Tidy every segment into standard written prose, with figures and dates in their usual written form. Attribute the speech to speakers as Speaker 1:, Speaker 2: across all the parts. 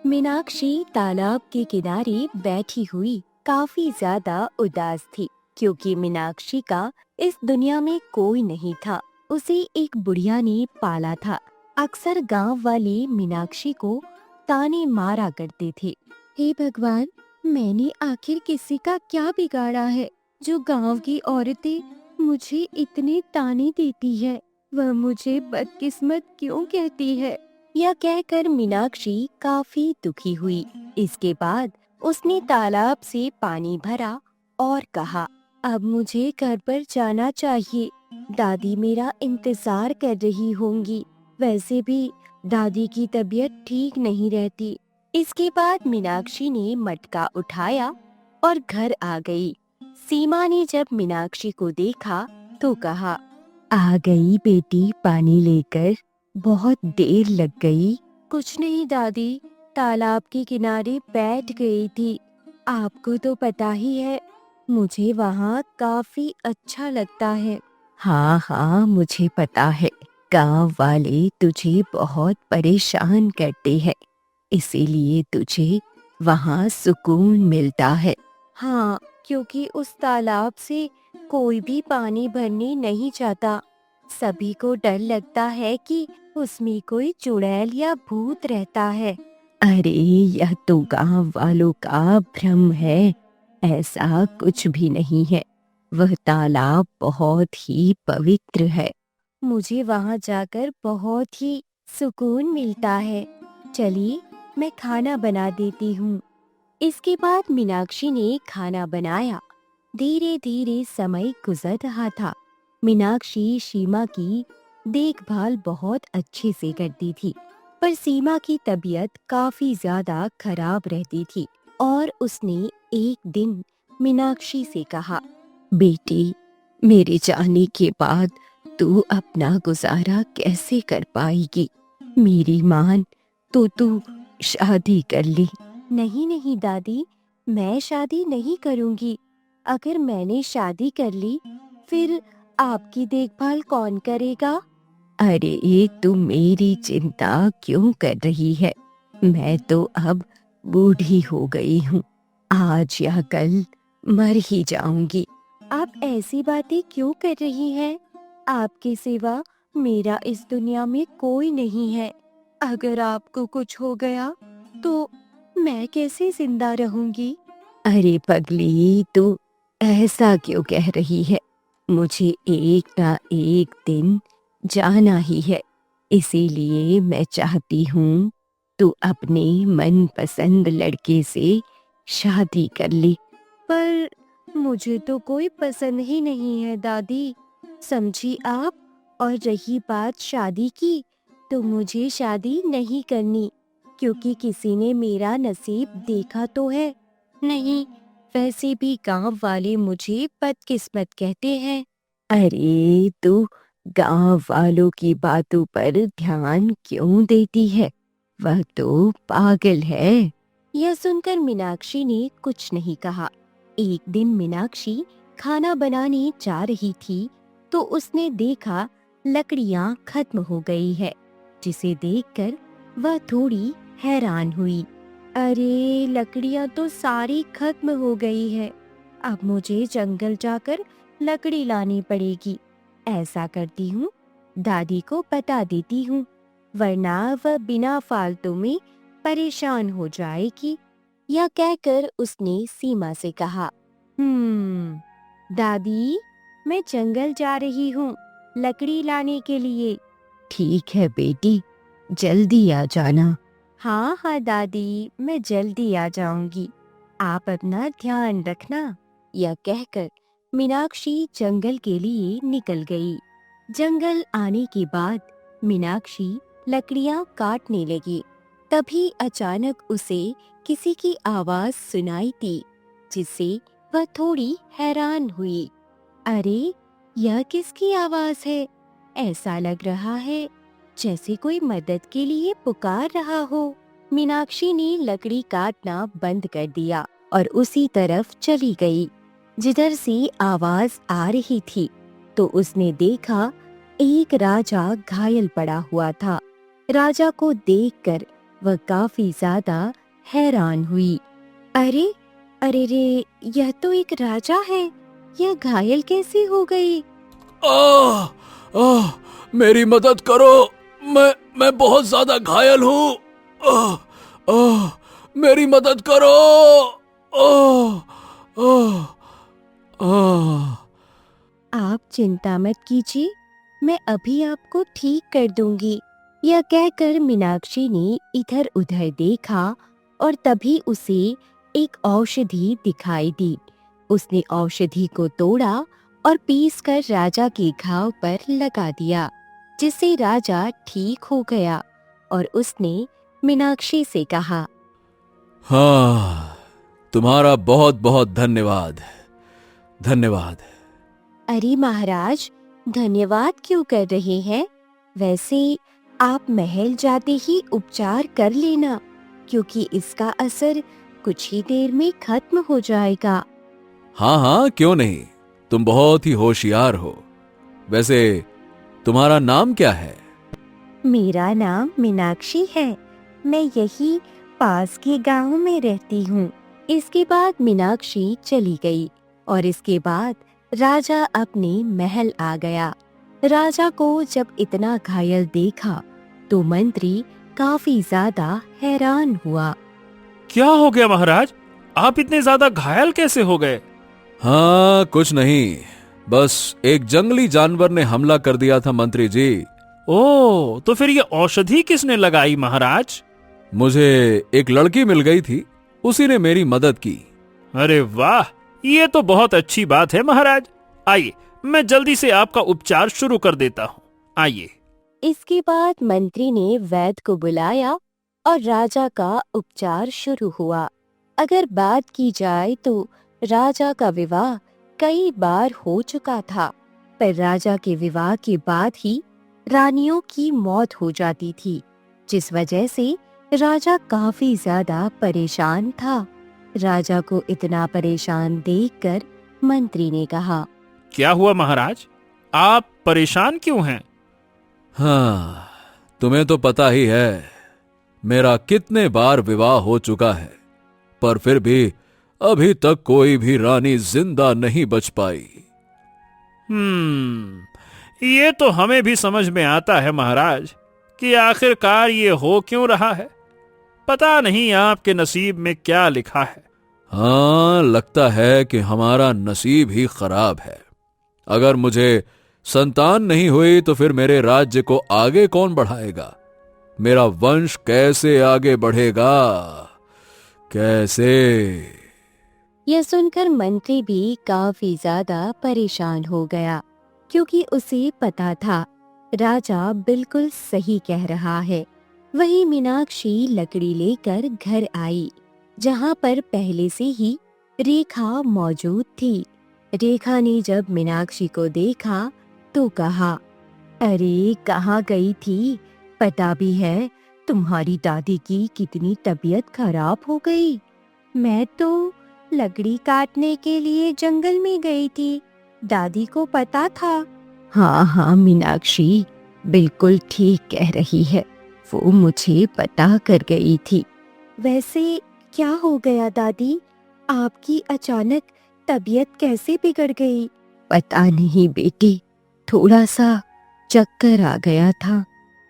Speaker 1: मीनाक्षी तालाब के किनारे बैठी हुई काफी ज्यादा उदास थी, क्योंकि मीनाक्षी का इस दुनिया में कोई नहीं था। उसे एक बुढ़िया ने पाला था। अक्सर गांव वाले मीनाक्षी को ताने मारा करते थे। हे भगवान, मैंने आखिर किसी का क्या बिगाड़ा है जो गांव की औरतें मुझे इतने ताने देती है। वह मुझे बदकिस्मत क्यों कहती है। यह कहकर मीनाक्षी काफी दुखी हुई। इसके बाद उसने तालाब से पानी भरा और कहा, अब मुझे घर पर जाना चाहिए। दादी मेरा इंतजार कर रही होंगी। वैसे भी दादी की तबीयत ठीक नहीं रहती। इसके बाद मीनाक्षी ने मटका उठाया और घर आ गई। सीमा ने जब मीनाक्षी को देखा तो कहा, आ गई बेटी पानी लेकर। बहुत देर लग गई। कुछ नहीं दादी, तालाब के किनारे बैठ गई थी। आपको तो पता ही है, मुझे वहाँ काफी अच्छा लगता है। हाँ हाँ, मुझे पता है। गांव वाले तुझे बहुत परेशान करते हैं, इसीलिए तुझे वहाँ सुकून मिलता है। हाँ, क्योंकि उस तालाब से कोई भी पानी भरने नहीं चाहता। सभी को डर लगता है कि उसमें कोई चुड़ैल या भूत रहता है। अरे, यह तो गांव वालों का भ्रम है। ऐसा कुछ भी नहीं है। वह तालाब बहुत ही पवित्र है। मुझे वहां जाकर बहुत ही सुकून मिलता है। चलिए, मैं खाना बना देती हूँ। इसके बाद मीनाक्षी ने खाना बनाया। धीरे धीरे समय गुजर रहा था। मीनाक्षी सीमा की देखभाल बहुत अच्छे से करती थी, पर सीमा की तबीयत काफी ज्यादा खराब रहती थी और उसने एक दिन मीनाक्षी से कहा, बेटी, मेरे जाने के बाद तू अपना गुजारा कैसे कर पाएगी? मेरी मान तो तू शादी कर ली। नहीं नहीं दादी, मैं शादी नहीं करूंगी। अगर मैंने शादी कर ली, फिर आपकी देखभाल कौन करेगा? अरे, तू मेरी चिंता क्यों कर रही है? मैं तो अब बूढ़ी हो गई हूँ। आज या कल मर ही जाऊंगी। आप ऐसी बातें क्यों कर रही हैं? आपके सिवा मेरा इस दुनिया में कोई नहीं है। अगर आपको कुछ हो गया तो मैं कैसे जिंदा रहूंगी? अरे पगली, तू ऐसा क्यों कह रही है? मुझे एक ना एक दिन जाना ही है। इसीलिए मैं चाहती हूँ तू अपने मनपसंद लड़के से शादी कर ले। पर मुझे तो कोई पसंद ही नहीं है दादी, समझी आप? और रही बात शादी की, तो मुझे शादी नहीं करनी, क्योंकि किसी ने मेरा नसीब देखा तो है नहीं। वैसे भी गांव वाले मुझे बदकिस्मत कहते हैं। अरे, तू गांव वालों की बातों पर ध्यान क्यों देती है? वह तो पागल है। यह सुनकर मीनाक्षी ने कुछ नहीं कहा। एक दिन मीनाक्षी खाना बनाने जा रही थी, तो उसने देखा लकड़ियां खत्म हो गई है, जिसे देखकर वह थोड़ी हैरान हुई। अरे, लकड़ियां तो सारी खत्म हो गई है। अब मुझे जंगल जाकर लकड़ी लानी पड़ेगी। ऐसा करती हूँ, दादी को बता देती हूँ, वरना वह बिना फालतू में परेशान हो जाएगी। यह कहकर उसने सीमा से कहा, दादी, मैं जंगल जा रही हूँ लकड़ी लाने के लिए। ठीक है बेटी, जल्दी आ जाना। हाँ हाँ दादी, मैं जल्दी आ जाऊंगी। आप अपना ध्यान रखना। यह कहकर मीनाक्षी जंगल के लिए निकल गई। जंगल आने के बाद मीनाक्षी लकड़ियां काटने लगी। तभी अचानक उसे किसी की आवाज सुनाई दी, जिससे वह थोड़ी हैरान हुई। अरे, यह किसकी आवाज है? ऐसा लग रहा है जैसे कोई मदद के लिए पुकार रहा हो। मीनाक्षी ने लकड़ी काटना बंद कर दिया और उसी तरफ चली गई जिधर से आवाज आ रही थी। तो उसने देखा एक राजा घायल पड़ा हुआ था। राजा को देखकर वह काफी ज्यादा हैरान हुई। अरे अरे रे, यह तो एक राजा है। यह घायल कैसे हो गई?
Speaker 2: आह, आह, मेरी मदद करो। मैं बहुत ज्यादा घायल हूँ। आह, आह, मेरी मदद करो। आह, आह, आह।
Speaker 1: आप चिंता मत कीजिए, मैं अभी आपको ठीक कर दूंगी। यह कहकर मीनाक्षी ने इधर उधर देखा और तभी उसे एक औषधि दिखाई दी। उसने औषधि को तोड़ा और पीसकर राजा के घाव पर लगा दिया, जिससे राजा ठीक हो गया। और उसने मीनाक्षी से कहा,
Speaker 2: हाँ, तुम्हारा बहुत बहुत धन्यवाद। धन्यवाद।
Speaker 1: अरे महाराज, धन्यवाद क्यों कर रहे हैं? वैसे आप महल जाते ही उपचार कर लेना, क्योंकि इसका असर कुछ ही देर में खत्म हो जाएगा।
Speaker 2: हाँ हाँ, क्यों नहीं। तुम बहुत ही होशियार हो। वैसे तुम्हारा नाम क्या है?
Speaker 1: मेरा नाम मीनाक्षी है। मैं यही पास के गांव में रहती हूँ। इसके बाद मीनाक्षी चली गई और इसके बाद राजा अपने महल आ गया। राजा को जब इतना घायल देखा तो मंत्री काफी ज्यादा हैरान हुआ।
Speaker 3: क्या हो गया महाराज? आप इतने ज्यादा घायल कैसे हो गए?
Speaker 2: हाँ, कुछ नहीं, बस एक जंगली जानवर ने हमला कर दिया था मंत्री जी।
Speaker 3: ओह, तो फिर ये औषधि किसने लगाई महाराज?
Speaker 2: मुझे एक लड़की मिल गई थी, उसी ने मेरी मदद की।
Speaker 3: अरे वाह, ये तो बहुत अच्छी बात है महाराज। आइए, मैं जल्दी से आपका उपचार शुरू कर देता हूँ। आइए।
Speaker 1: इसके बाद मंत्री ने वैद्य को बुलाया और राजा का उपचार शुरू हुआ। अगर बात की जाए तो राजा का विवाह कई बार हो चुका था, पर राजा के विवाह के बाद ही रानियों की मौत हो जाती थी, जिस वजह से राजा काफी ज्यादा परेशान था। राजा को इतना परेशान देखकर मंत्री ने कहा,
Speaker 3: क्या हुआ महाराज? आप परेशान क्यों हैं?
Speaker 2: हाँ, तुम्हें तो पता ही है मेरा कितने बार विवाह हो चुका है, पर फिर भी अभी तक कोई भी रानी जिंदा नहीं बच पाई।
Speaker 3: ये तो हमें भी समझ में आता है महाराज कि आखिरकार ये हो क्यों रहा है। पता नहीं आपके नसीब में क्या लिखा है।
Speaker 2: हाँ, लगता है कि हमारा नसीब ही खराब है। अगर मुझे संतान नहीं हुई तो फिर मेरे राज्य को आगे कौन बढ़ाएगा? मेरा वंश कैसे आगे बढ़ेगा? कैसे?
Speaker 1: यह सुनकर मंत्री भी काफी ज्यादा परेशान हो गया, क्योंकि उसे पता था राजा बिल्कुल सही कह रहा है। वही मीनाक्षी लकड़ी लेकर घर आई, जहाँ पर पहले से ही रेखा मौजूद थी। रेखा ने जब मीनाक्षी को देखा तो कहा, अरे कहाँ गई थी? पता भी है तुम्हारी दादी की कितनी तबीयत खराब हो गई। मैं तो लकड़ी काटने के लिए जंगल में गई थी, दादी को पता था। हाँ हाँ मीनाक्षी, बिल्कुल ठीक कह रही है, वो मुझे पता कर गई थी। वैसे क्या हो गया दादी? आपकी अचानक तबीयत कैसे बिगड़ गई? पता नहीं बेटी, थोड़ा सा चक्कर आ गया था।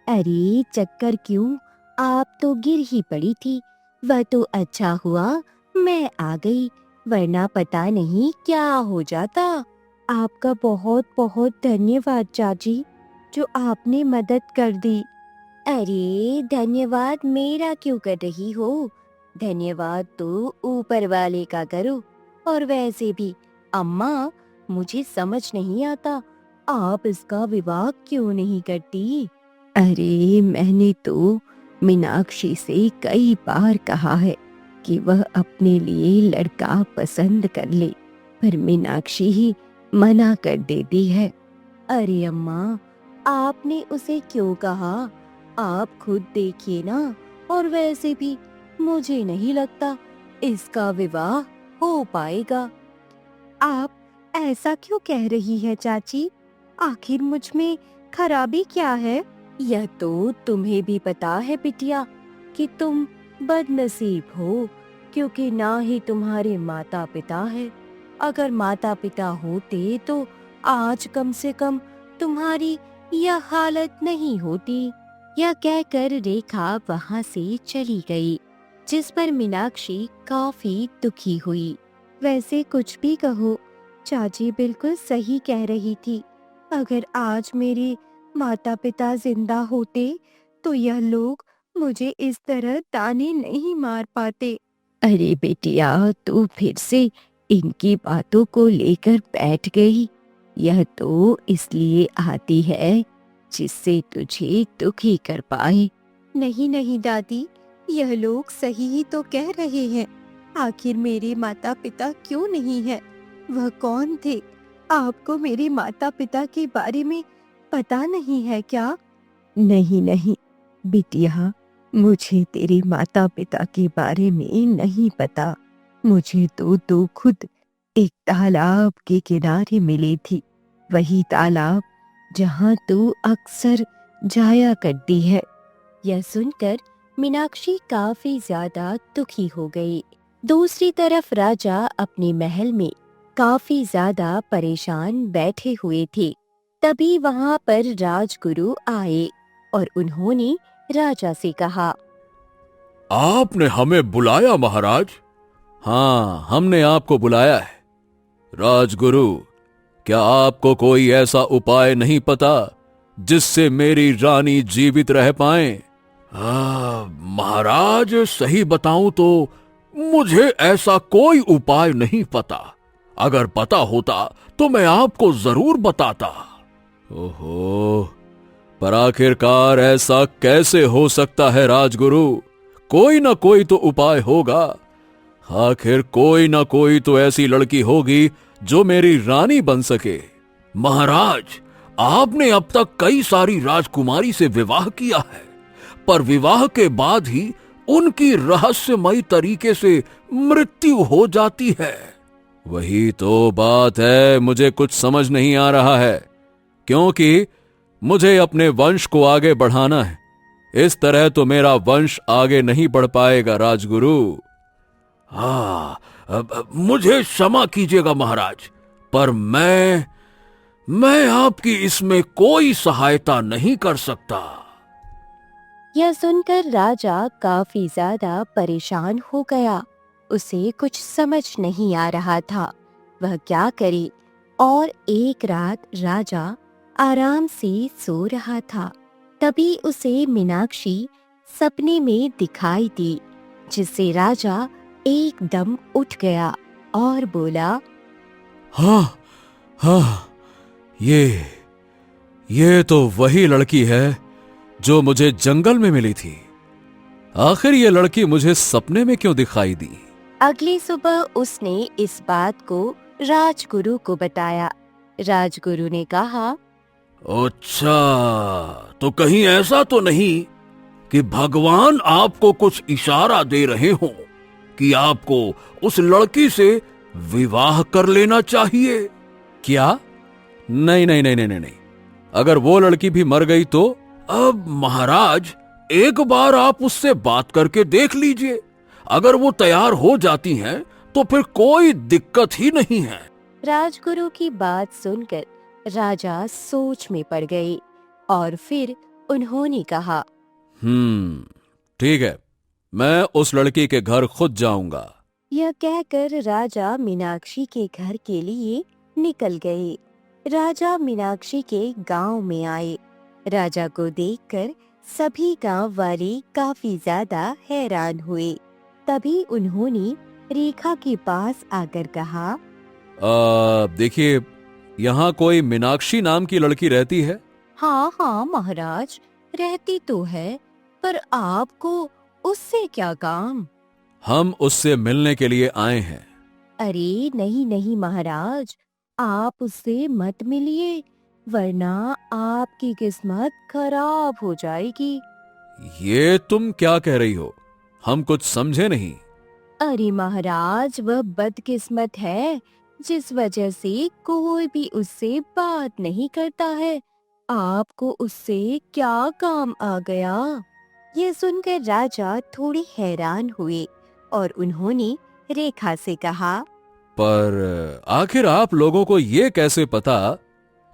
Speaker 1: अरे चक्कर क्यों, आप तो गिर ही पड़ी थी। वह तो अच्छा हुआ मैं आ गई, वरना पता नहीं क्या हो जाता। आपका बहुत बहुत धन्यवाद चाची, जो आपने मदद कर दी। अरे धन्यवाद मेरा क्यों कर रही हो? धन्यवाद तो ऊपर वाले का करो। और वैसे भी अम्मा, मुझे समझ नहीं आता आप इसका विवाह क्यों नहीं करती? अरे मैंने तो मीनाक्षी से कई बार कहा है कि वह अपने लिए लड़का पसंद कर ले, पर मीनाक्षी ही मना कर देती है। अरे अम्मा, आपने उसे क्यों कहा? आप खुद देखिए ना। और वैसे भी मुझे नहीं लगता इसका विवाह हो पाएगा। आप ऐसा क्यों कह रही है चाची? आखिर मुझ में खराबी क्या है? यह तो तुम्हें भी पता है बिटिया, कि तुम बदनसीब हो, क्योंकि ना ही तुम्हारे माता पिता है। अगर माता पिता होते तो आज कम से कम तुम्हारी यह हालत नहीं होती। यह कहकर रेखा वहां से चली गई, जिस पर मीनाक्षी काफी दुखी हुई। वैसे कुछ भी कहो, चाची बिल्कुल सही कह रही थी। अगर आज मेरे माता पिता जिंदा होते तो यह लोग मुझे इस तरह ताने नहीं मार पाते। अरे बेटिया, तू फिर से इनकी बातों को लेकर बैठ गई। यह तो इसलिए आती है जिससे तुझे दुखी कर पाए। नहीं नहीं दादी, यह लोग सही ही तो कह रहे हैं। आखिर मेरे माता पिता क्यों नहीं है? वह कौन थे? आपको मेरे माता पिता के बारे में पता नहीं है क्या? नहीं नहीं बिटिया, मुझे तेरे माता पिता के बारे में नहीं पता। मुझे तो तू खुद एक तालाब के किनारे मिली थी, वही तालाब जहाँ तू अक्सर जाया करती है। यह सुनकर मीनाक्षी काफी ज्यादा दुखी हो गई। दूसरी तरफ राजा अपने महल में काफी ज्यादा परेशान बैठे हुए थे। तभी वहां पर राजगुरु आए और उन्होंने राजा से कहा,
Speaker 2: आपने हमें बुलाया महाराज? हाँ, हमने आपको बुलाया है। राजगुरु, क्या आपको कोई ऐसा उपाय नहीं पता जिससे मेरी रानी जीवित रह पाए? महाराज, सही बताऊं तो मुझे ऐसा कोई उपाय नहीं पता। अगर पता होता तो मैं आपको जरूर बताता। ओहो, पर आखिरकार ऐसा कैसे हो सकता है राजगुरु? कोई ना कोई तो उपाय होगा। आखिर कोई ना कोई तो ऐसी लड़की होगी जो मेरी रानी बन सके। महाराज, आपने अब तक कई सारी राजकुमारी से विवाह किया है, पर विवाह के बाद ही उनकी रहस्यमयी तरीके से मृत्यु हो जाती है। वही तो बात है, मुझे कुछ समझ नहीं आ रहा है, क्योंकि मुझे अपने वंश को आगे बढ़ाना है। इस तरह तो मेरा वंश आगे नहीं बढ़ पाएगा राजगुरु। मुझे क्षमा कीजिएगा महाराज, पर मैं आपकी इसमें कोई सहायता नहीं कर सकता।
Speaker 1: यह सुनकर राजा काफी ज्यादा परेशान हो गया। उसे कुछ समझ नहीं आ रहा था वह क्या करे। और एक रात राजा आराम से सो रहा था, तभी उसे मीनाक्षी सपने में दिखाई दी, जिससे राजा एकदम उठ गया और बोला,
Speaker 2: हाँ हाँ, ये तो वही लड़की है जो मुझे जंगल में मिली थी। आखिर ये लड़की मुझे सपने में क्यों दिखाई दी?
Speaker 1: अगली सुबह उसने इस बात को राजगुरु को बताया। राजगुरु ने कहा,
Speaker 2: अच्छा, तो कहीं ऐसा तो नहीं कि भगवान आपको कुछ इशारा दे रहे हों कि आपको उस लड़की से विवाह कर लेना चाहिए? क्या? नहीं नहीं नहीं नहीं नहीं, अगर वो लड़की भी मर गई तो? अब महाराज, एक बार आप उससे बात करके देख लीजिए। अगर वो तैयार हो जाती हैं तो फिर कोई दिक्कत ही नहीं है।
Speaker 1: राजगुरु की बात सुनकर राजा सोच में पड़ गए और फिर उन्होंने कहा,
Speaker 2: ठीक है, मैं उस लड़की के घर खुद जाऊंगा।
Speaker 1: यह कहकर राजा मीनाक्षी के घर के लिए निकल गए। राजा मीनाक्षी के गांव में आए। राजा को देखकर सभी गांव वाले काफी ज्यादा हैरान हुए। तभी उन्होंने रेखा के पास आकर कहा,
Speaker 2: देखिए, यहाँ कोई मीनाक्षी नाम की लड़की रहती है?
Speaker 1: हाँ हाँ महाराज, रहती तो है, पर आपको उससे क्या काम?
Speaker 2: हम उससे मिलने के लिए आए हैं।
Speaker 1: अरे नहीं नहीं महाराज, आप उससे मत मिलिए, वरना आपकी किस्मत खराब हो जाएगी।
Speaker 2: ये तुम क्या कह रही हो? हम कुछ समझे नहीं।
Speaker 1: अरे महाराज, वह बदकिस्मत है जिस वजह से कोई भी उससे बात नहीं करता है। आपको उससे क्या काम आ गया? ये सुनकर राजा थोड़े हैरान हुए और उन्होंने रेखा से कहा,
Speaker 2: पर आखिर आप लोगों को ये कैसे पता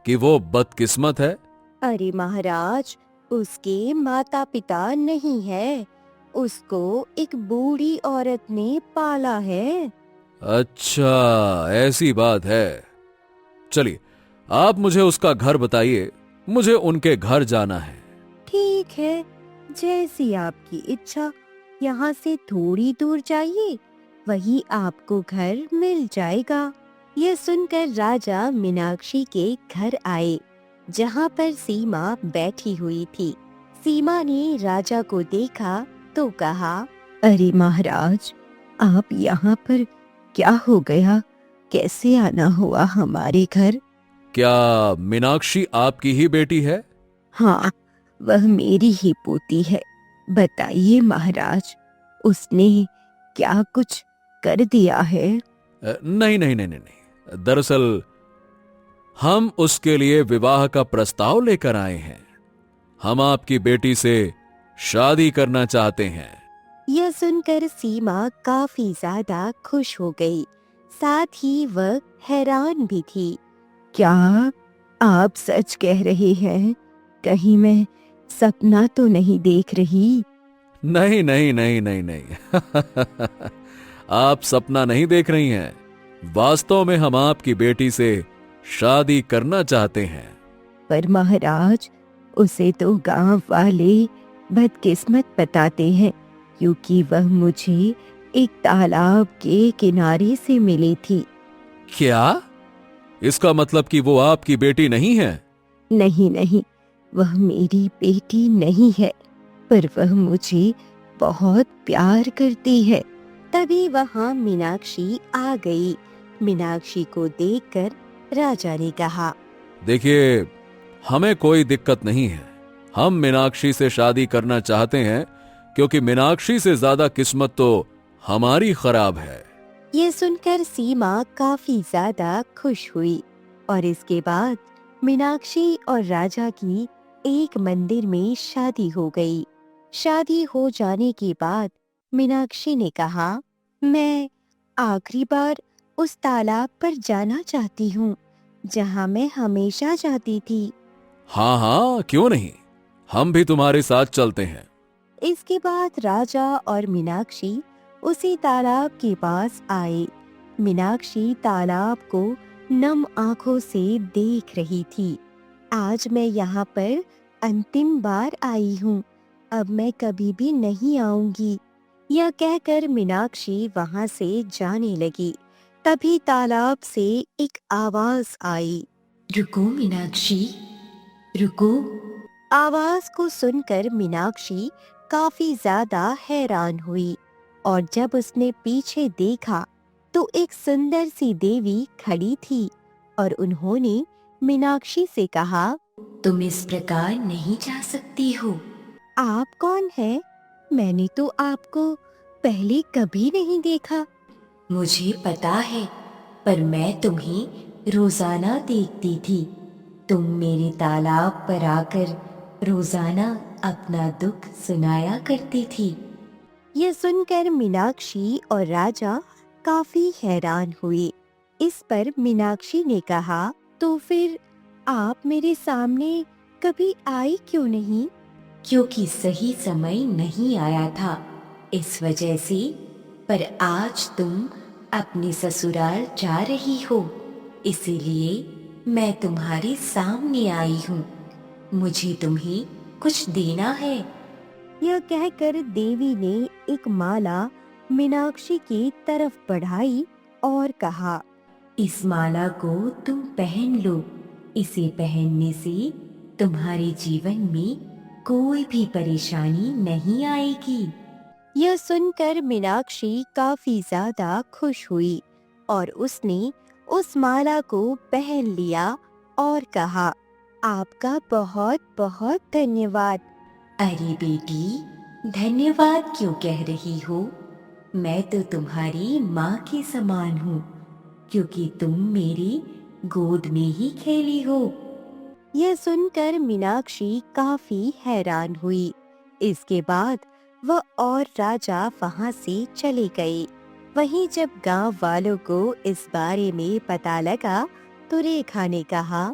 Speaker 2: कि वो बदकिस्मत है?
Speaker 1: अरे महाराज, उसके माता पिता नहीं है। उसको एक बूढ़ी औरत ने पाला है।
Speaker 2: अच्छा, ऐसी बात है। चलिए, आप मुझे उसका घर बताइए, मुझे उनके घर जाना है।
Speaker 1: ठीक है, जैसी आपकी इच्छा। यहाँ से थोड़ी दूर जाइए, वही आपको घर मिल जाएगा। यह सुनकर राजा मीनाक्षी के घर आए, जहाँ पर सीमा बैठी हुई थी। सीमा ने राजा को देखा तो कहा, अरे महाराज, आप यहाँ पर क्या हो गया? कैसे आना हुआ हमारे घर?
Speaker 2: क्या मीनाक्षी आपकी ही बेटी है?
Speaker 1: हाँ, वह मेरी ही पोती है। बताइए महाराज, उसने क्या कुछ कर दिया है?
Speaker 2: नहीं नहीं नहीं नहीं नहीं, दरअसल हम उसके लिए विवाह का प्रस्ताव लेकर आए हैं। हम आपकी बेटी से शादी करना चाहते हैं।
Speaker 1: यह सुनकर सीमा काफी ज्यादा खुश हो गई। साथ ही वह हैरान भी थी। क्या आप सच कह रहे हैं? कहीं मैं सपना तो नहीं देख रही?
Speaker 2: नहीं नहीं नहीं नहीं नहीं आप सपना नहीं देख रही हैं। वास्तव में हम आपकी बेटी से शादी करना चाहते हैं।
Speaker 1: पर महाराज, उसे तो गांव वाले बदकिस्मत बताते हैं, क्योंकि वह मुझे एक तालाब के किनारे से मिली थी।
Speaker 2: क्या? इसका मतलब कि वो आपकी बेटी नहीं है?
Speaker 1: नहीं नहीं, वह मेरी बेटी नहीं है, पर वह मुझे बहुत प्यार करती है। तभी वहाँ मीनाक्षी आ गई। मीनाक्षी को देखकर राजा ने कहा,
Speaker 2: देखिए, हमें कोई दिक्कत नहीं है। हम मीनाक्षी से शादी करना चाहते हैं, क्योंकि मीनाक्षी से ज्यादा किस्मत तो हमारी खराब है।
Speaker 1: ये सुनकर सीमा काफी ज्यादा खुश हुई और इसके बाद मीनाक्षी और राजा की एक मंदिर में शादी हो गई। शादी हो जाने के बाद मीनाक्षी ने कहा, मैं आखिरी बार उस तालाब पर जाना चाहती हूँ, जहाँ मैं हमेशा जाती थी।
Speaker 2: हाँ हाँ, क्यों नहीं, हम भी तुम्हारे साथ चलते हैं।
Speaker 1: इसके बाद राजा और मीनाक्षी उसी तालाब के पास आए। मीनाक्षी तालाब को नम आंखों से देख रही थी। आज मैं यहाँ पर अंतिम बार आई हूँ, अब मैं कभी भी नहीं आऊंगी। यह कहकर मीनाक्षी वहाँ से जाने लगी। तभी तालाब से एक आवाज आई, रुको मीनाक्षी, रुको। आवाज को सुनकर मीनाक्षी काफी ज्यादा हैरान हुई और जब उसने पीछे देखा तो एक सुंदर सी देवी खड़ी थी और उन्होंने मीनाक्षी से कहा, तुम इस प्रकार नहीं जा सकती हो। आप कौन है? मैंने तो आपको पहले कभी नहीं देखा। मुझे पता है, पर मैं तुम्हें रोजाना देखती थी। तुम मेरे तालाब पर आकर रोजाना अपना दुख सुनाया करती थी। यह सुनकर मीनाक्षी और राजा काफी हैरान हुए। इस पर मीनाक्षी ने कहा, तो फिर आप मेरे सामने कभी आई क्यों नहीं? क्योंकि सही समय नहीं आया था, इस वजह से। पर आज तुम अपने ससुराल जा रही हो, इसीलिए मैं तुम्हारे सामने आई हूँ। मुझे तुम्हें कुछ देना है। यह कहकर देवी ने एक माला मीनाक्षी की तरफ बढ़ाई और कहा, इस माला को तुम पहन लो। इसे पहनने से तुम्हारे जीवन में कोई भी परेशानी नहीं आएगी। यह सुनकर मीनाक्षी काफी ज्यादा खुश हुई और उसने उस माला को पहन लिया और कहा, आपका बहुत बहुत धन्यवाद। अरे बेटी, धन्यवाद क्यों कह रही हो? मैं तो तुम्हारी माँ के समान हूँ, क्योंकि तुम मेरी गोद में ही खेली हो। यह सुनकर मीनाक्षी काफी हैरान हुई। इसके बाद वह और राजा वहाँ से चले गए। वहीं जब गांव वालों को इस बारे में पता लगा तो रेखा ने कहा,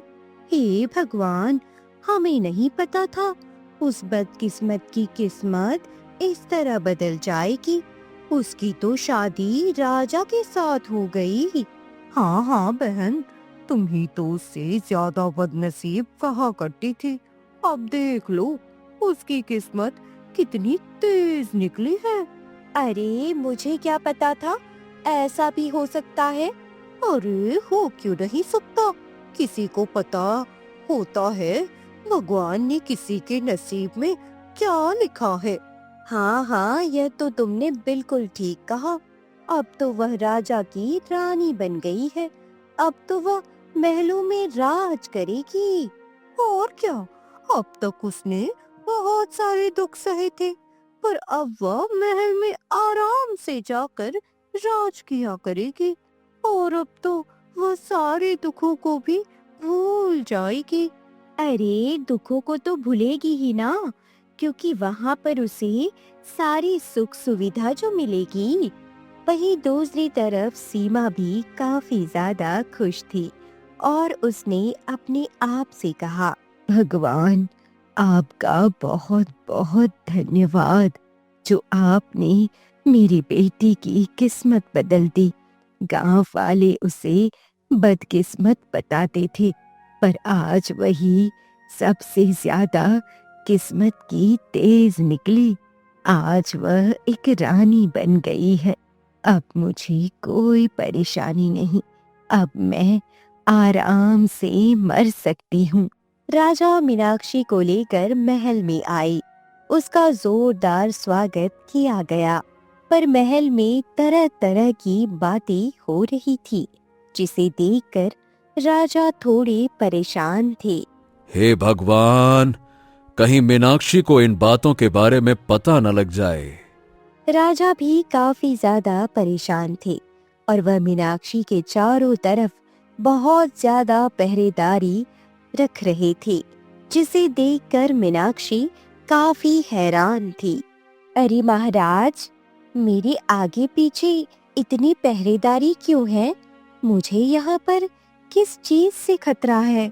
Speaker 1: हे भगवान, हमें नहीं पता था उस बदकिस्मत की किस्मत इस तरह बदल जाएगी। उसकी तो शादी राजा के साथ हो गई। हाँ हाँ बहन, तुम ही तो उससे ज्यादा बदनसीब कहा करती थी। अब देख लो उसकी किस्मत कितनी तेज निकली है। अरे मुझे क्या पता था ऐसा भी हो सकता है। अरे हो क्यों नहीं सकता, किसी को पता होता है भगवान ने किसी के नसीब में क्या लिखा है। हाँ हाँ, यह तो तुमने बिल्कुल ठीक कहा। अब तो वह राजा की रानी बन गई है। अब तो वह महलों में राज करेगी। और क्या, अब तक उसने बहुत सारे दुख सहे थे, पर अब वह महल में आराम से जाकर राज किया करेगी। और अब तो वह सारे दुखों को भी भूल जाएगी। अरे दुखों को तो भूलेगी ही ना, क्योंकि वहाँ पर उसे सारी सुख सुविधा जो मिलेगी। वहीं दूसरी तरफ सीमा भी काफी ज्यादा खुश थी और उसने अपने आप से कहा, भगवान आपका बहुत बहुत धन्यवाद, जो आपने मेरी बेटी की किस्मत बदल दी। गांव वाले उसे बदकिस्मत बताते थे, पर आज वही सबसे ज्यादा किस्मत की तेज निकली। आज वह एक रानी बन गई है। अब मुझे कोई परेशानी नहीं। अब मैं आराम से मर सकती हूँ। राजा मीनाक्षी को लेकर महल में आई। उसका जोरदार स्वागत किया गया, पर महल में तरह तरह की बातें हो रही थी, जिसे देखकर राजा थोड़े परेशान थे।
Speaker 2: हे भगवान, कहीं मीनाक्षी को इन बातों के बारे में पता न लग जाए।
Speaker 1: राजा भी काफी ज्यादा परेशान थे और वह मीनाक्षी के चारों तरफ बहुत ज्यादा पहरेदारी रख रहे थे, जिसे देखकर मीनाक्षी काफी हैरान थी। अरे महाराज, मेरे आगे पीछे इतनी पहरेदारी क्यों है? मुझे यहाँ पर किस चीज से खतरा है?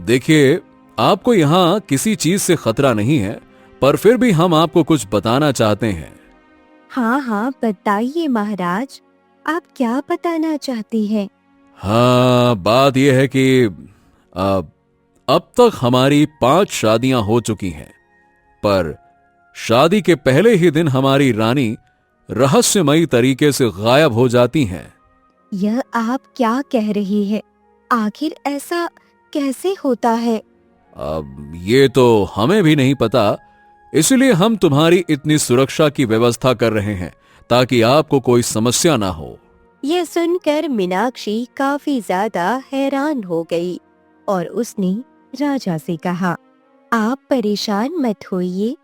Speaker 2: देखिए, आपको यहाँ किसी चीज से खतरा नहीं है, पर फिर भी हम आपको कुछ बताना चाहते हैं।
Speaker 1: हाँ हाँ बताइए महाराज, आप क्या बताना चाहती हैं?
Speaker 2: हाँ, बात यह है कि अब तक हमारी 5 शादियां हो चुकी हैं, पर शादी के पहले ही दिन हमारी रानी रहस्यमयी तरीके से गायब हो जाती हैं।
Speaker 1: यह आप क्या कह रही है? आखिर ऐसा कैसे होता है?
Speaker 2: अब ये तो हमें भी नहीं पता, इसलिए हम तुम्हारी इतनी सुरक्षा की व्यवस्था कर रहे हैं ताकि आपको कोई समस्या ना हो।
Speaker 1: यह सुनकर मीनाक्षी काफी ज्यादा हैरान हो गई और उसने राजा से कहा, आप परेशान मत होइए,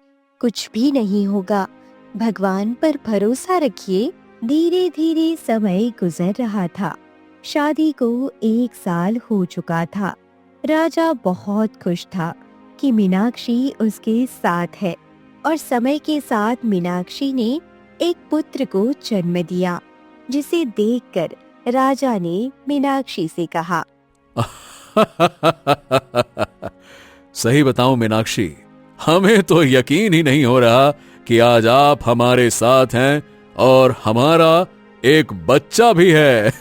Speaker 1: कुछ भी नहीं होगा। भगवान पर भरोसा रखिए। धीरे धीरे समय गुजर रहा था। शादी को 1 साल हो चुका था। राजा बहुत खुश था कि मीनाक्षी उसके साथ है और समय के साथ मीनाक्षी ने एक पुत्र को जन्म दिया, जिसे देखकर राजा ने मीनाक्षी से कहा,
Speaker 2: सही बताऊं मीनाक्षी, हमें तो यकीन ही नहीं हो रहा कि आज आप हमारे साथ हैं और हमारा एक बच्चा भी है।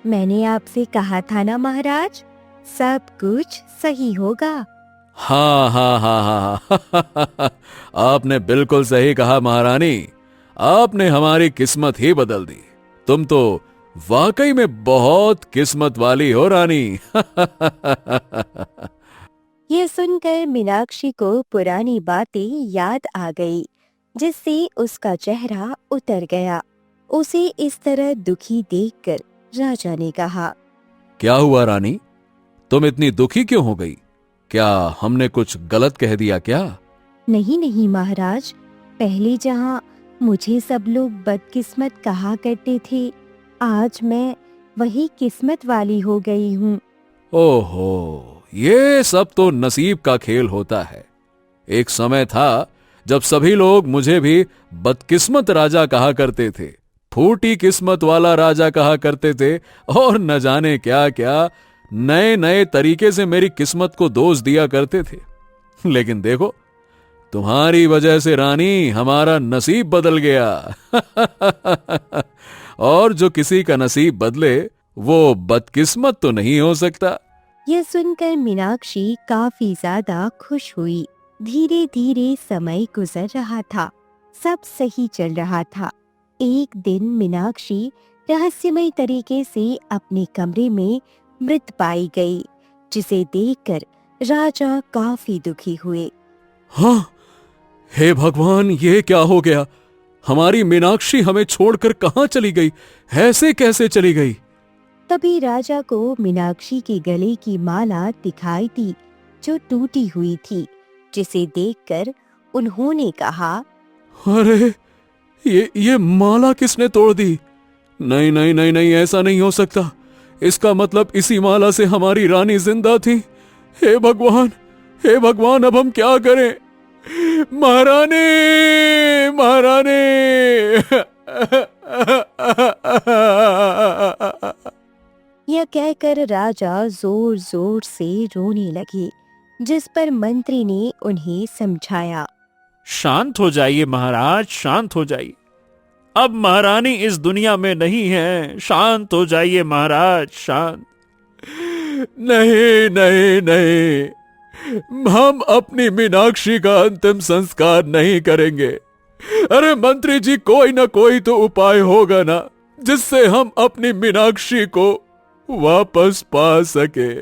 Speaker 1: मैंने आपसे कहा था ना महाराज, सब कुछ सही होगा।
Speaker 2: हाँ हाँ हाँ हाँ आपने बिल्कुल सही कहा महारानी, आपने हमारी किस्मत ही बदल दी। तुम तो वाकई में बहुत किस्मत वाली हो रानी।
Speaker 1: ये सुनकर मीनाक्षी को पुरानी बातें याद आ गई, जिससे उसका चेहरा उतर गया। उसे इस तरह दुखी देखकर राजा ने कहा,
Speaker 2: क्या हुआ रानी, तुम इतनी दुखी क्यों हो गई? क्या हमने कुछ गलत कह दिया क्या?
Speaker 1: नहीं नहीं महाराज, पहले जहाँ मुझे सब लोग बदकिस्मत कहा करते थे, आज मैं वही किस्मत वाली हो गई हूँ।
Speaker 2: ओहो, ये सब तो नसीब का खेल होता है। एक समय था जब सभी लोग मुझे भी बदकिस्मत राजा कहा करते थे, फूटी किस्मत वाला राजा कहा करते थे, और न जाने क्या क्या नए नए तरीके से मेरी किस्मत को दोष दिया करते थे। लेकिन देखो, तुम्हारी वजह से रानी हमारा नसीब बदल गया। और जो किसी का नसीब बदले वो बदकिस्मत तो नहीं हो सकता।
Speaker 1: यह सुनकर मीनाक्षी काफी ज्यादा खुश हुई। धीरे धीरे समय गुजर रहा था, सब सही चल रहा था। एक दिन मीनाक्षी रहस्यमय तरीके से अपने कमरे में मृत पाई गई, जिसे देखकर राजा काफी दुखी हुए।
Speaker 2: हाँ, हे भगवान, ये क्या हो गया? हमारी मीनाक्षी हमें छोड़कर कहाँ चली गई? ऐसे कैसे चली गई?
Speaker 1: तभी राजा को मीनाक्षी के गले की माला दिखाई दी, जो टूटी हुई थी, जिसे देखकर उन्होंने कहा,
Speaker 2: अरे, ये माला किसने तोड़ दी? नहीं नहीं नहीं नहीं, ऐसा नहीं हो सकता। इसका मतलब इसी माला से हमारी रानी जिंदा थी। हे भगवान, हे भगवान, अब हम क्या करें? महारानी, महारानी।
Speaker 1: यह कहकर राजा जोर जोर से रोने लगे, जिस पर मंत्री ने उन्हें समझाया।
Speaker 3: शांत हो जाइए महाराज, शांत हो जाइए। अब महारानी इस दुनिया में नहीं है। शांत हो जाइए महाराज, शांत।
Speaker 2: नहीं नहीं नहीं, हम अपनी मीनाक्षी का अंतिम संस्कार नहीं करेंगे। अरे मंत्री जी, कोई ना कोई तो उपाय होगा ना, जिससे हम अपनी मीनाक्षी को वापस पा सके।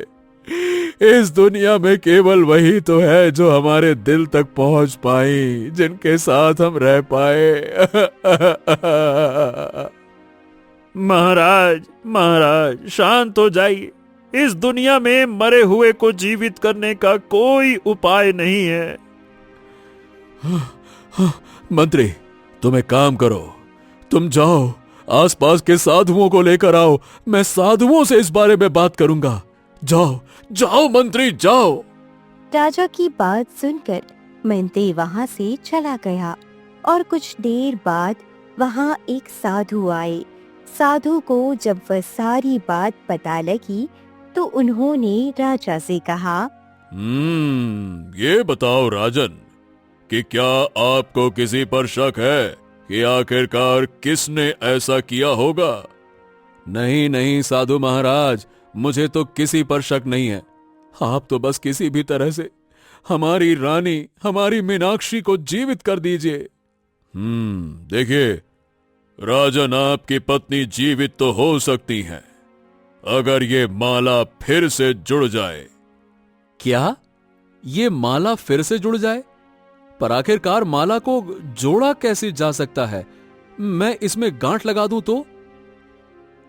Speaker 2: इस दुनिया में केवल वही तो है जो हमारे दिल तक पहुंच पाई, जिनके साथ हम रह पाए।
Speaker 3: महाराज, महाराज, शांत हो जाइए। इस दुनिया में मरे हुए को जीवित करने का कोई उपाय नहीं है।
Speaker 2: मंत्री, तुम एक काम करो, तुम जाओ, आसपास के साधुओं को लेकर आओ। मैं साधुओं से इस बारे में बात करूंगा। जाओ जाओ मंत्री, जाओ।
Speaker 1: राजा की बात सुनकर मंत्री वहां से चला गया और कुछ देर बाद वहां एक साधु आए। साधु को जब वह सारी बात पता लगी तो उन्होंने राजा से कहा,
Speaker 2: ये बताओ राजन, कि क्या आपको किसी पर शक है कि आखिरकार किसने ऐसा किया होगा? नहीं नहीं साधु महाराज, मुझे तो किसी पर शक नहीं है। आप तो बस किसी भी तरह से हमारी रानी, हमारी मीनाक्षी को जीवित कर दीजिए। देखिए राजन, आपकी पत्नी जीवित तो हो सकती हैं, अगर ये माला फिर से जुड़ जाए। क्या? ये माला फिर से जुड़ जाए? पर आखिरकार माला को जोड़ा कैसे जा सकता है? मैं इसमें गांठ लगा दूं तो?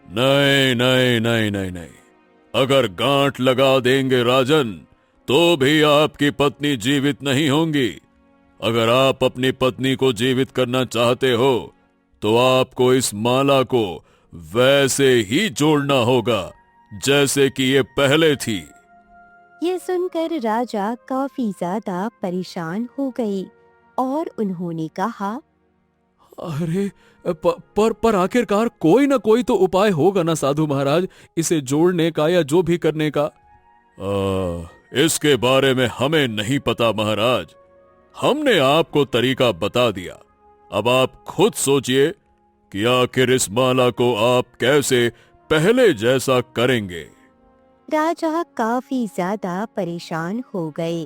Speaker 2: नहीं नहीं नहीं नहीं नहीं, अगर गांठ लगा देंगे राजन, तो भी आपकी पत्नी जीवित नहीं होंगी। अगर आप अपनी पत्नी को जीवित करना चाहते हो तो आपको इस माला को वैसे ही जोड़ना होगा जैसे कि ये पहले थी।
Speaker 1: ये सुनकर राजा काफी ज्यादा परेशान हो गए और उन्होंने कहा,
Speaker 2: अरे पर आखिरकार कोई ना कोई तो उपाय होगा ना साधु महाराज, इसे जोड़ने का या जो भी करने का। इसके बारे में हमें नहीं पता महाराज, हमने आपको तरीका बता दिया। अब आप खुद सोचिए कि आखिर इस माला को आप कैसे पहले जैसा करेंगे।
Speaker 1: राजा काफी ज्यादा परेशान हो गए।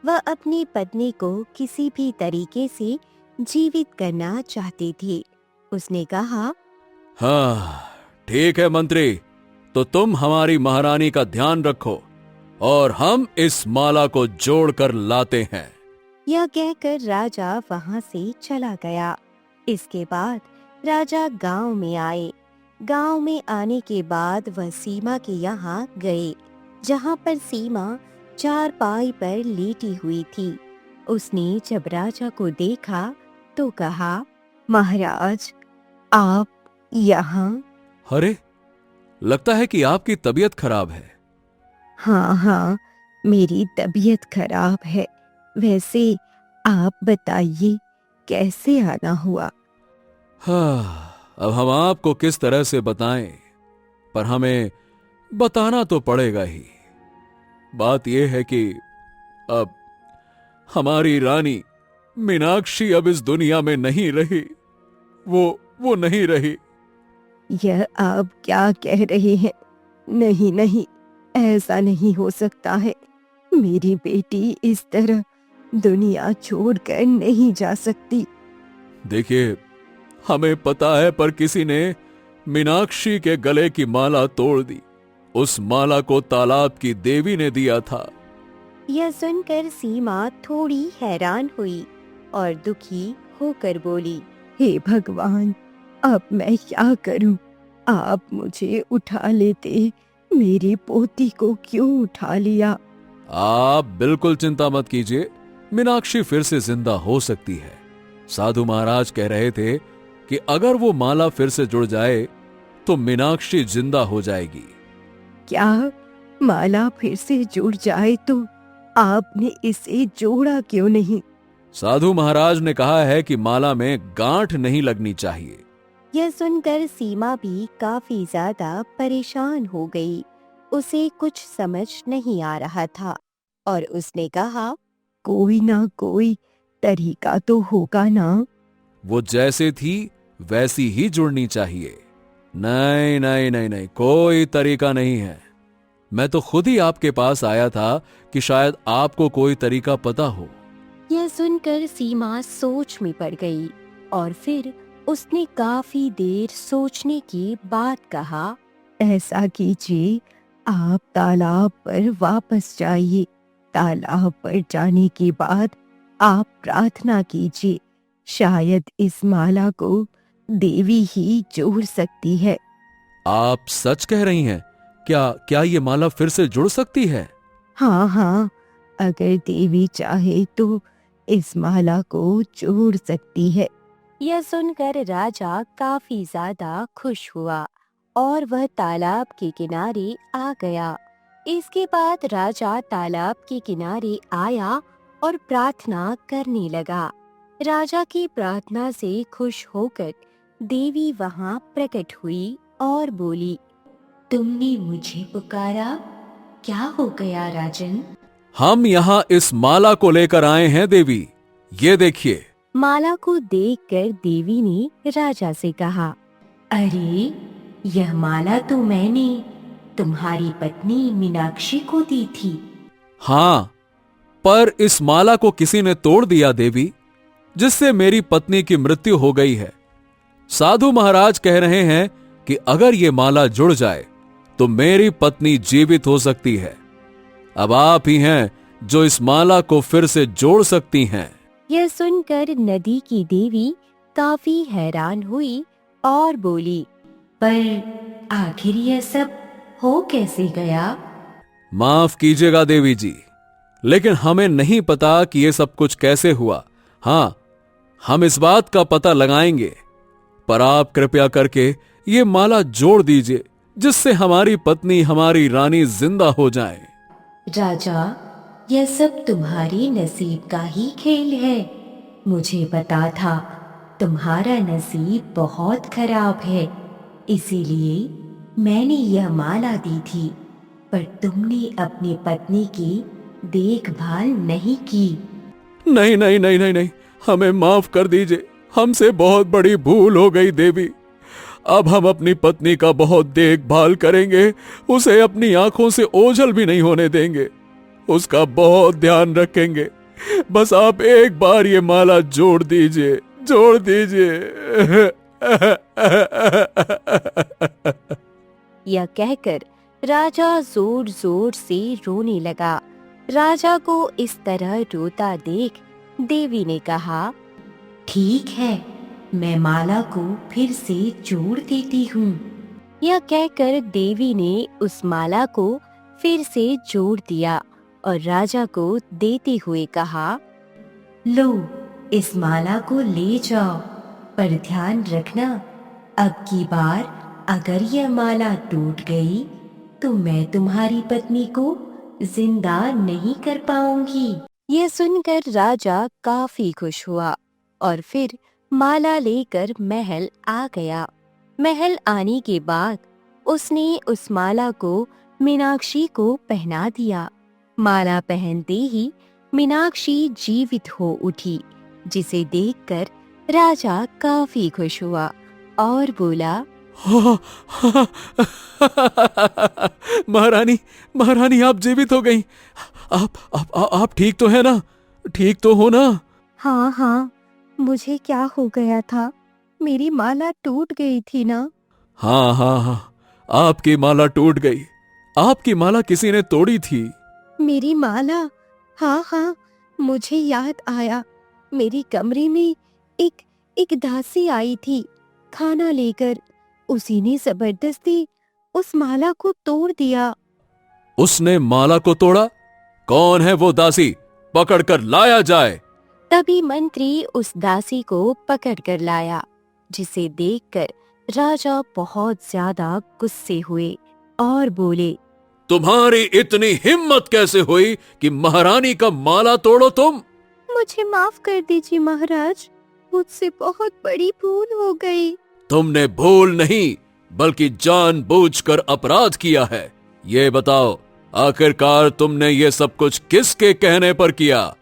Speaker 1: वह अपनी पत्नी को किसी भी तरीके से जीवित करना चाहते थे। उसने कहा,
Speaker 2: हाँ ठीक है मंत्री, तो तुम हमारी महारानी का ध्यान रखो और हम इस माला को जोड़कर लाते हैं।
Speaker 1: यह कहकर राजा वहां से चला गया। इसके बाद राजा गांव में आए। गांव में आने के बाद वह सीमा के यहाँ गए, जहाँ पर सीमा चारपाई पर लेटी हुई थी। उसने जब राजा को देखा तो कहा, महाराज, आप यहाँ?
Speaker 2: अरे, लगता है कि आपकी तबीयत खराब है।
Speaker 1: हाँ हाँ, मेरी तबीयत खराब है। वैसे आप बताइए कैसे आना हुआ?
Speaker 2: हाँ, अब हम आपको किस तरह से बताएं, पर हमें बताना तो पड़ेगा ही। बात यह है कि अब हमारी रानी मीनाक्षी अब इस दुनिया में नहीं रही। वो नहीं रही।
Speaker 1: यह आप क्या कह रहे हैं? नहीं नहीं, ऐसा नहीं हो सकता है। मेरी बेटी इस तरह दुनिया छोड़कर नहीं जा सकती।
Speaker 2: देखिए, हमें पता है, पर किसी ने मीनाक्षी के गले की माला तोड़ दी। उस माला को तालाब की देवी ने दिया था।
Speaker 1: यह सुनकर सीमा थोड़ी हैरान हुई और दुखी होकर बोली, हे भगवान, अब मैं क्या करूं? आप मुझे उठा लेते, मेरी पोती को क्यों उठा लिया?
Speaker 2: आप बिल्कुल चिंता मत कीजिए, मीनाक्षी फिर से जिंदा हो सकती है। साधु महाराज कह रहे थे कि अगर वो माला फिर से जुड़ जाए तो मीनाक्षी जिंदा हो जाएगी।
Speaker 1: क्या माला फिर से जुड़ जाए तो आपने इसे जोड़ा क्यों नहीं?
Speaker 2: साधु महाराज ने कहा है कि माला में गांठ नहीं लगनी चाहिए।
Speaker 1: यह सुनकर सीमा भी काफी ज्यादा परेशान हो गई। उसे कुछ समझ नहीं आ रहा था और उसने कहा, कोई ना कोई तरीका तो होगा ना?
Speaker 2: वो जैसे थी वैसी ही जुड़नी चाहिए। नहीं नहीं नहीं नहीं, कोई तरीका नहीं है। मैं तो खुद ही आपके पास आया था कि शायद आपको कोई तरीका पता हो।
Speaker 1: यह सुनकर सीमा सोच में पड़ गई और फिर उसने काफी देर सोचने के बाद कहा, ऐसा कीजिए, आप तालाब पर वापस जाइए। तालाब पर जाने के बाद आप प्रार्थना कीजिए, शायद इस माला को देवी ही जोड़ सकती है।
Speaker 2: आप सच कह रही हैं? क्या ये माला फिर से जुड़ सकती है?
Speaker 1: हाँ हाँ, अगर देवी चाहे तो इस माला को जोड़ सकती है। यह सुनकर राजा काफी ज्यादा खुश हुआ और वह तालाब के किनारे आ गया। इसके बाद राजा तालाब के किनारे आया और प्रार्थना करने लगा। राजा की प्रार्थना से खुश होकर देवी वहां प्रकट हुई और बोली, तुमने मुझे पुकारा, क्या हो गया राजन?
Speaker 2: हम यहाँ इस माला को लेकर आए हैं देवी, ये देखिए।
Speaker 1: माला को देखकर देवी ने राजा से कहा, अरे, यह माला तो मैंने तुम्हारी पत्नी मीनाक्षी को दी थी।
Speaker 2: हाँ, पर इस माला को किसी ने तोड़ दिया देवी, जिससे मेरी पत्नी की मृत्यु हो गई है। साधु महाराज कह रहे हैं कि अगर ये माला जुड़ जाए तो मेरी पत्नी जीवित हो सकती है। अब आप ही हैं जो इस माला को फिर से जोड़ सकती हैं।
Speaker 1: यह सुनकर नदी की देवी काफी हैरान हुई और बोली, पर आखिर यह सब हो कैसे गया?
Speaker 2: माफ कीजिएगा देवी जी, लेकिन हमें नहीं पता कि ये सब कुछ कैसे हुआ। हाँ, हम इस बात का पता लगाएंगे, पर आप कृपया करके ये माला जोड़ दीजिए, जिससे हमारी पत्नी, हमारी रानी जिंदा हो जाए।
Speaker 1: राजा, यह सब तुम्हारी नसीब का ही खेल है। मुझे पता था तुम्हारा नसीब बहुत खराब है, इसीलिए मैंने यह माला दी थी, पर तुमने अपनी पत्नी की देखभाल नहीं की।
Speaker 2: नहीं नहीं नहीं नहीं नहीं, हमें माफ कर दीजिए, हमसे बहुत बड़ी भूल हो गई देवी। अब हम अपनी पत्नी का बहुत देखभाल करेंगे, उसे अपनी आंखों से ओझल भी नहीं होने देंगे, उसका बहुत ध्यान रखेंगे। बस आप एक बार ये माला जोड़ दीजिए, जोड़ दीजिए।
Speaker 1: यह कहकर राजा जोर जोर से रोने लगा। राजा को इस तरह रोता देख देवी ने कहा, ठीक है, मैं माला को फिर से जोड़ देती हूँ। यह कहकर देवी ने उस माला को फिर से जोड़ दिया और राजा को देते हुए कहा, लो, इस माला को ले जाओ, पर ध्यान रखना, अब की बार अगर यह माला टूट गई तो मैं तुम्हारी पत्नी को जिंदा नहीं कर पाऊंगी। यह सुनकर राजा काफी खुश हुआ और फिर माला लेकर महल आ गया। महल आने के बाद उसने उस माला को मीनाक्षी को पहना दिया। माला पहनते ही मीनाक्षी जीवित हो उठी, जिसे देखकर राजा काफी खुश हुआ और बोला,
Speaker 2: महारानी, महारानी आप जीवित हो गई। आप ठीक तो है ना? ठीक तो हो ना?
Speaker 1: हाँ हाँ, मुझे क्या हो गया था? मेरी माला टूट गई थी ना।
Speaker 2: हाँ हाँ हाँ, आपकी माला टूट गई। आपकी माला किसी ने तोड़ी थी।
Speaker 1: मेरी माला? हाँ हाँ, मुझे याद आया। मेरी कमरे में एक दासी आई थी खाना लेकर। उसी ने जबरदस्ती उस माला को तोड़ दिया।
Speaker 2: उसने माला को तोड़ा? कौन है वो दासी? पकड़कर लाया जाए।
Speaker 1: तभी मंत्री उस दासी को पकड़ कर लाया, जिसे देखकर राजा बहुत ज्यादा गुस्से हुए और बोले,
Speaker 2: तुम्हारी इतनी हिम्मत कैसे हुई कि महारानी का माला तोड़ो तुम?
Speaker 1: मुझे माफ कर दीजिए महाराज, मुझसे बहुत बड़ी भूल हो गई।
Speaker 2: तुमने भूल नहीं, बल्कि जानबूझकर अपराध किया है। ये बताओ, आखिरकार तुमने ये सब कुछ किसके कहने पर किया?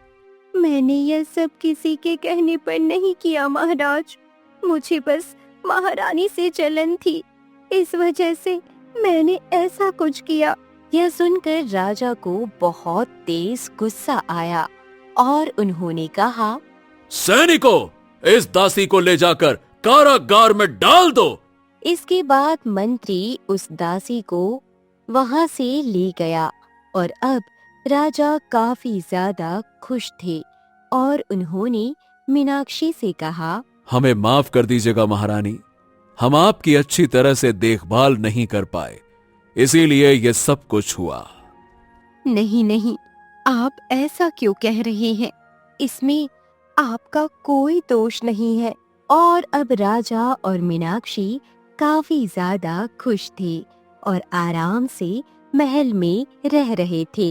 Speaker 1: मैंने यह सब किसी के कहने पर नहीं किया महाराज। मुझे बस महारानी से जलन थी, इस वजह से मैंने ऐसा कुछ किया। यह सुनकर राजा को बहुत तेज गुस्सा आया और उन्होंने कहा,
Speaker 2: सैनिकों, इस दासी को ले जाकर कारागार में डाल दो।
Speaker 1: इसके बाद मंत्री उस दासी को वहां से ले गया और अब राजा काफी ज्यादा खुश थे और उन्होंने मीनाक्षी से कहा,
Speaker 2: हमें माफ कर दीजिएगा महारानी, हम आपकी अच्छी तरह से देखभाल नहीं कर पाए, इसीलिए ये सब कुछ हुआ।
Speaker 1: नहीं नहीं, आप ऐसा क्यों कह रहे हैं? इसमें आपका कोई दोष नहीं है। और अब राजा और मीनाक्षी काफी ज्यादा खुश थे और आराम से महल में रह रहे थे।